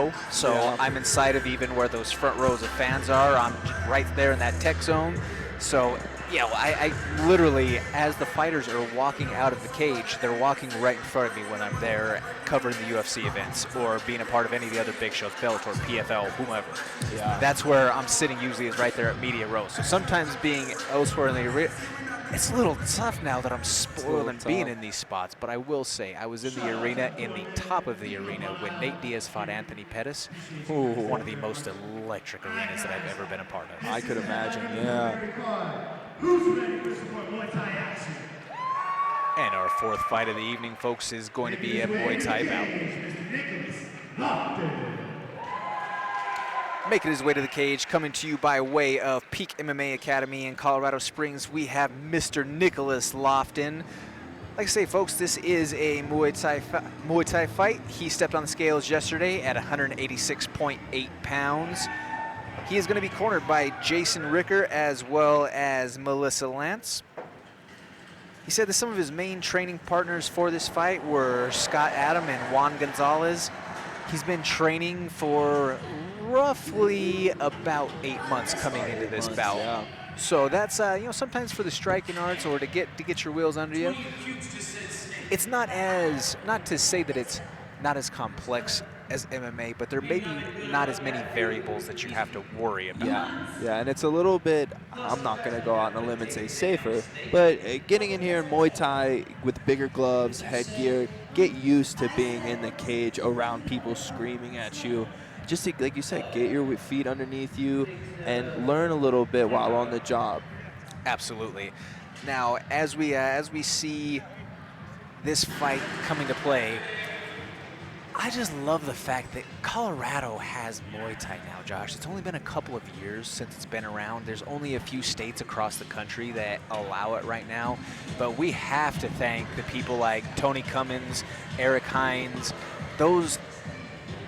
row. So I'm inside of even where those front rows of fans are. I'm right there in that tech zone. So yeah, well, I literally, as the fighters are walking out of the cage, they're walking right in front of me when I'm there covering the UFC events or being a part of any of the other big shows, Bellator, PFL, whomever. Yeah. That's where I'm sitting usually, is right there at media row. So sometimes being elsewhere in the arena, it's a little tough now that I'm spoiled and being in these spots. But I will say, I was in the arena, in the top of the arena, when Nate Diaz fought Anthony Pettis. One of the most electric arenas that I've ever been a part of. I could imagine, yeah. Who's ready for some more Muay Thai action? And our fourth fight of the evening, folks, is going to be a Muay Thai bout. Making his way to the cage, coming to you by way of Peak MMA Academy in Colorado Springs, we have Mr. Nicholas Lofton. Like I say, folks, this is a Muay Thai fight. He stepped on the scales yesterday at 186.8 pounds. He is going to be cornered by Jason Ricker as well as Melissa Lance. He said that some of his main training partners for this fight were Scott Adam and Juan Gonzalez. He's been training for roughly about 8 months coming into this bout. Yeah. So that's sometimes for the striking arts or to get your wheels under you. It's not to say that it's not as complex as MMA, but there may be not as many variables that you have to worry about. Yeah, and it's a little bit, I'm not going to go out on a limb and say safer, but getting in here in Muay Thai with bigger gloves, headgear, get used to being in the cage around people screaming at you. Just to, like you said, get your feet underneath you and learn a little bit while on the job. Absolutely. Now, as we see this fight come into play, I just love the fact that Colorado has Muay Thai now, Josh. It's only been a couple of years since it's been around. There's only a few states across the country that allow it right now. But we have to thank the people like Tony Cummins, Eric Hines, those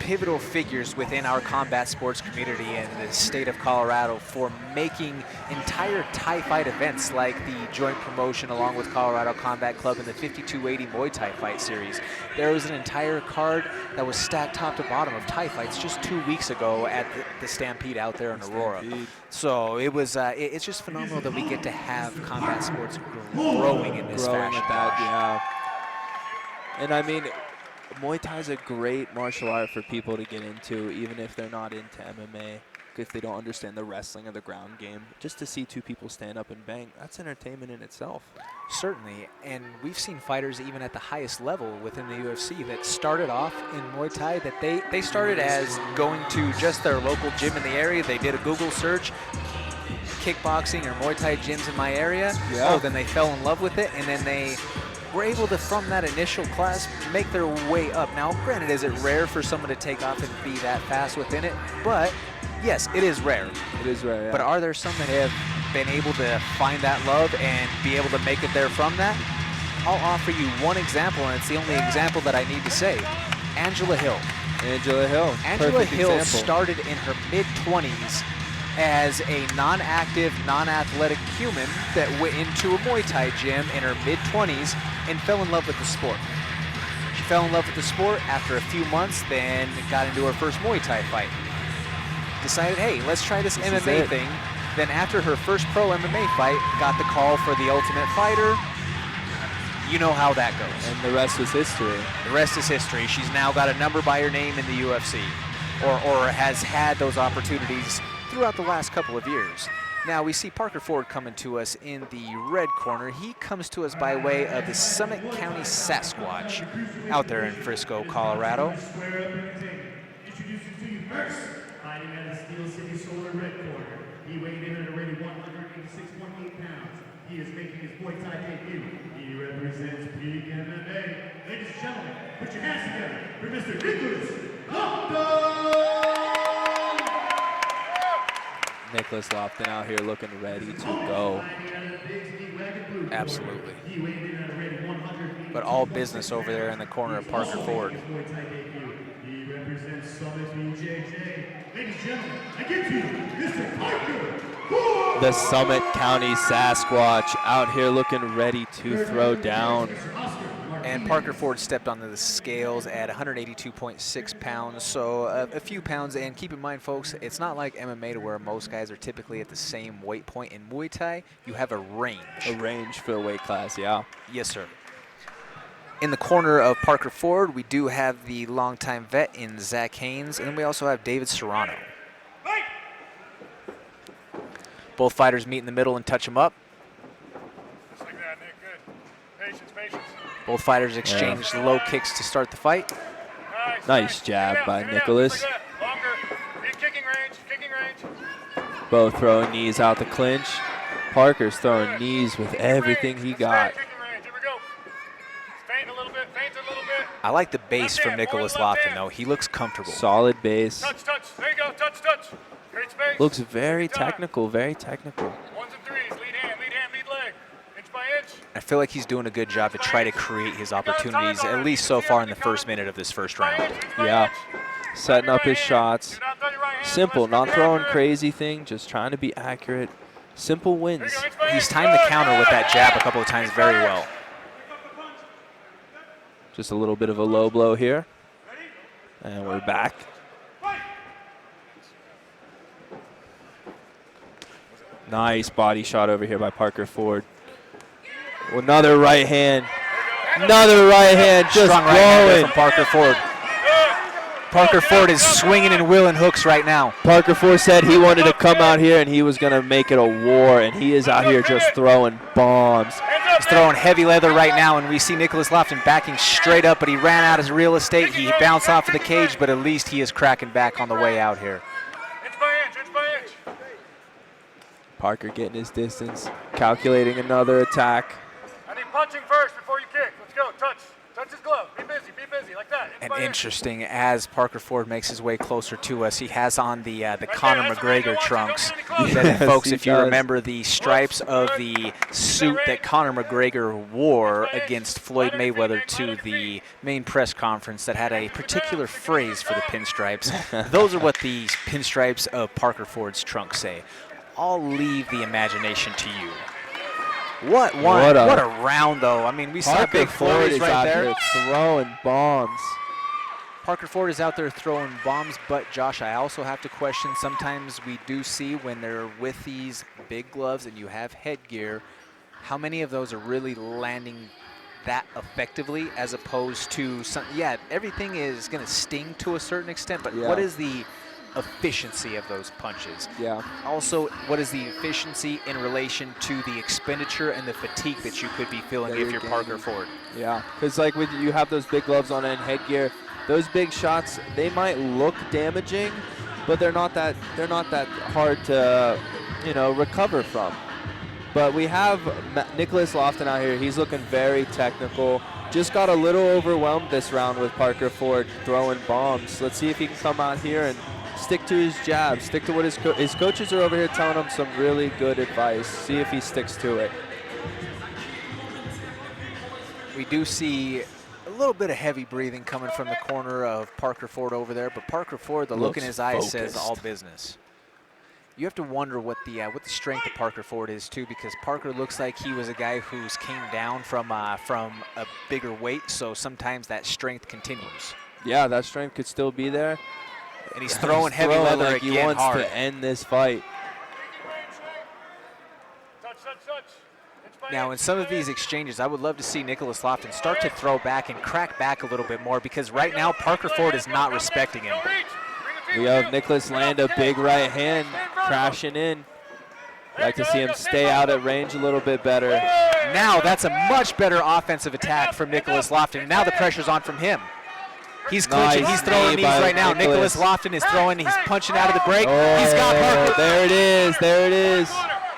pivotal figures within our combat sports community in the state of Colorado for making entire Thai fight events like the joint promotion along with Colorado Combat Club and the 5280 Muay Thai fight series. There was an entire card that was stacked top to bottom of Thai fights just 2 weeks ago at the Stampede out there in Aurora. So it was it's just phenomenal that we get to have combat sports growing in this fashion. And I mean, Muay Thai is a great martial art for people to get into, even if they're not into MMA, if they don't understand the wrestling or the ground game. Just to see two people stand up and bang, that's entertainment in itself. Certainly, and we've seen fighters even at the highest level within the UFC that started off in Muay Thai, that they started as going to just their local gym in the area. They did a Google search, kickboxing or Muay Thai gyms in my area. Yeah. Oh, then they fell in love with it, and then they were able to, from that initial class, make their way up. Now, granted, is it rare for someone to take off and be that fast within it? But yes, it is rare. It is rare, yeah. But are there some that have been able to find that love and be able to make it there from that? I'll offer you one example, and it's the only example that I need to say. Angela Hill. Angela Hill. Angela Hill example. started in her mid-20s as a non-active, non-athletic human that went into a Muay Thai gym in her mid-20s and fell in love with the sport. She fell in love with the sport after a few months, then got into her first Muay Thai fight. Decided, hey, let's try this MMA thing. Then after her first pro MMA fight, got the call for the Ultimate Fighter. You know how that goes. And the rest is history. The rest is history. She's now got a number by her name in the UFC, or has had those opportunities throughout the last couple of years. Now we see Parker Ford coming to us in the red corner. He comes to us by way of the Summit County Sasquatch out there in Frisco, Colorado. Introducing to you first, fighting out of Steel City Solar red corner. He weighed in at already 186.8 pounds. He is making his Muay Thai debut. He represents Peak MMA. Ladies and gentlemen, put your hands together for Mr. Nicholas Lofton! Nicholas Lofton out here looking ready to go. Absolutely. But all business over there in the corner of Parker Ford. He represents Summit BJJ. Ladies and gentlemen, I give to you Mr. Parker Ford! The Summit County Sasquatch out here looking ready to throw down. And Parker Ford stepped onto the scales at 182.6 pounds, so a few pounds. And keep in mind, folks, it's not like MMA to where most guys are typically at the same weight point. In Muay Thai, you have a range. A range for the weight class, yeah. Yes, sir. In the corner of Parker Ford, we do have the longtime vet in Zach Haynes, and then we also have David Serrano. Both fighters meet in the middle and touch them up. Just like that, Nick. Good. Patience, patience. Both fighters exchange low kicks to start the fight. Nice jab by Nicholas. Like longer. In kicking range, kicking range. Both throwing knees out the clinch. Parker's throwing knees with everything he got. Kicking range. Here we go. Feint a little bit, feint a little bit. I like the base from Nicholas Lofton, though. He looks comfortable. Solid base. Touch, touch. There you go. Touch, touch. Great space. Looks very technical, very technical. Ones and threes. Lead hand, lead leg. Inch by inch. I feel like he's doing a good job to try to create his opportunities, at least so far in the first minute of this first round. Yeah. Setting up his shots. Simple, not throwing crazy thing, just trying to be accurate. Simple wins. He's timed the counter with that jab a couple of times very well. Just a little bit of a low blow here. And we're back. Nice body shot over here by Parker Ford. Another right hand. Another right hand, just Strong right hand going. from Parker Ford. Parker Ford is swinging and wheeling hooks right now. Parker Ford said he wanted to come out here and he was going to make it a war, and he is out here just throwing bombs. He's throwing heavy leather right now, and we see Nicholas Lofton backing straight up, but he ran out his real estate. He bounced off of the cage, but at least he is cracking back on the way out here. Inch by inch, inch by inch. Parker getting his distance, calculating another attack. I need punching first before you kick. Let's go. Touch. Touch his glove. Be busy, like that. Inch And by inch. interesting, as Parker Ford makes his way closer to us, he has on the Conor McGregor trunks. Yes, Folks, he if you does. remember the stripes of the suit that Conor McGregor wore against Floyd Mayweather to the main press conference that had a particular phrase for the pinstripes, those are what the pinstripes of Parker Ford's trunks say. I'll leave the imagination to you. What a round, though. I mean, we saw Parker big Ford flurries is right out there. here throwing bombs. Parker Ford is out there throwing bombs, but Josh, I also have to question, sometimes we do see when they're with these big gloves and you have headgear, how many of those are really landing that effectively as opposed to some, yeah, everything is going to sting to a certain extent, but what is the efficiency of those punches? Yeah. Also, what is the efficiency in relation to the expenditure and the fatigue that you could be feeling That if you're you're Parker gaining. Ford? Yeah, because like with you have those big gloves on and headgear, those big shots, they might look damaging, but they're not that hard to, recover from. But we have Nicholas Lofton out here. He's looking very technical. Just got a little overwhelmed this round with Parker Ford throwing bombs. Let's see if he can come out here and stick to his jab, stick to what his coaches are over here telling him some really good advice. See if he sticks to it. We do see a little bit of heavy breathing coming from the corner of Parker Ford over there, but Parker Ford, the look in his eyes says all business. You have to wonder what the strength of Parker Ford is too, because Parker looks like he was a guy who's came down from a bigger weight, so sometimes that strength continues. Yeah, that strength could still be there. And he's throwing heavy leather like again he wants hard. to end this fight. Touch, touch, touch. Inch by Now, in inch, some inch of by these inch. exchanges, I would love to see Nicholas Lofton start to throw back and crack back a little bit more, because right now Parker Ford is not respecting him. We have Nicholas land a big right hand crashing in. Like to see him stay out at range a little bit better. Now that's a much better offensive attack from Nicholas Lofton. Now the pressure's on from him. He's clinching, Nice he's throwing knee knees by right now. Nicholas. Nicholas Lofton is throwing, he's punching out of the break. He's got Parker. There it is, there it is.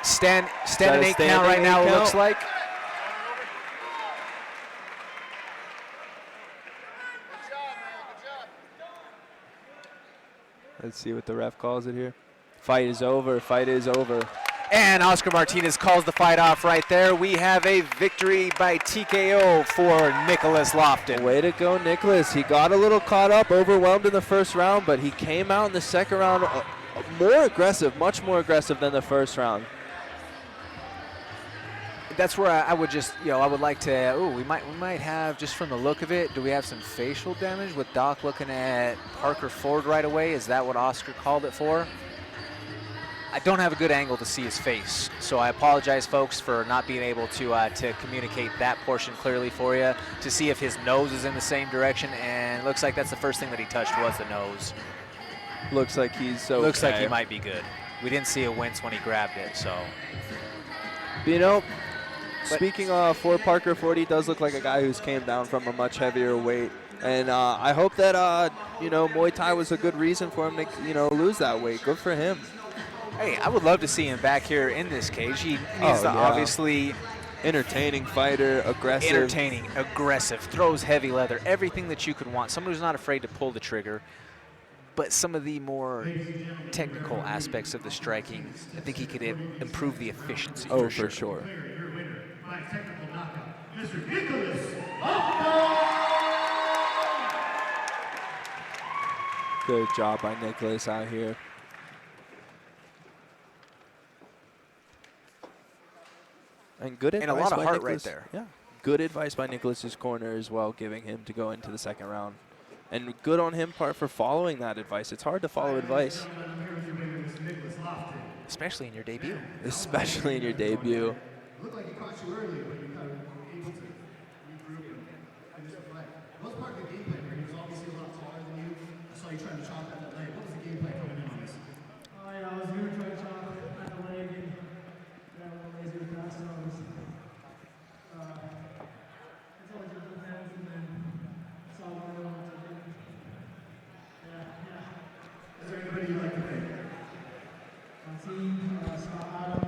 Standing Got a 8 count right standing now, 8 it count. looks like. Let's see what the ref calls it here. Fight is over, fight is over. And Oscar Martinez calls the fight off right there. We have a victory by TKO for Nicholas Lofton. Way to go, Nicholas. He got a little caught up, overwhelmed in the first round, but he came out in the second round more aggressive, much more aggressive than the first round. That's where I would just, I would like to. Oh, we might have, just from the look of it, do we have some facial damage with Doc looking at Parker Ford right away? Is that what Oscar called it for? I don't have a good angle to see his face, so I apologize, folks, for not being able to communicate that portion clearly for you, to see if his nose is in the same direction, and it looks like that's the first thing that he touched was the nose. Looks like he's okay. Looks like he might be good. We didn't see a wince when he grabbed it, so. You know, speaking for Parker Ford, he does look like a guy who's came down from a much heavier weight. And I hope that, Muay Thai was a good reason for him to, lose that weight. Good for him. Hey, I would love to see him back here in this cage. He needs to obviously. Entertaining fighter, aggressive. Entertaining, aggressive, throws heavy leather, everything that you could want. Someone who's not afraid to pull the trigger. But some of the more technical aspects of the striking, I think he could improve the efficiency. Oh, for sure. Your winner by technical knockout, Mr. Nicholas Lofton. Good job by Nicholas out here. And good advice and a lot of by heart Nicholas. right there. Yeah. Good advice by Nicholas's corner as well, giving him to go into the second round. And good on him for following that advice. It's hard to follow advice. Especially in your debut. Especially in your debut. It looked like he caught you early, but you kind of were able to regroup and finish the fight. What was part of the game plan here? He was obviously a lot taller than you. I saw you trying to chop at that leg. What was the game plan coming in on this? I was going to try to chop at the leg and grab a laser pass. So I was, I told you the hands and then saw what I wanted to do. Yeah. Is there anybody you'd like to thank? My team, Scott Adam,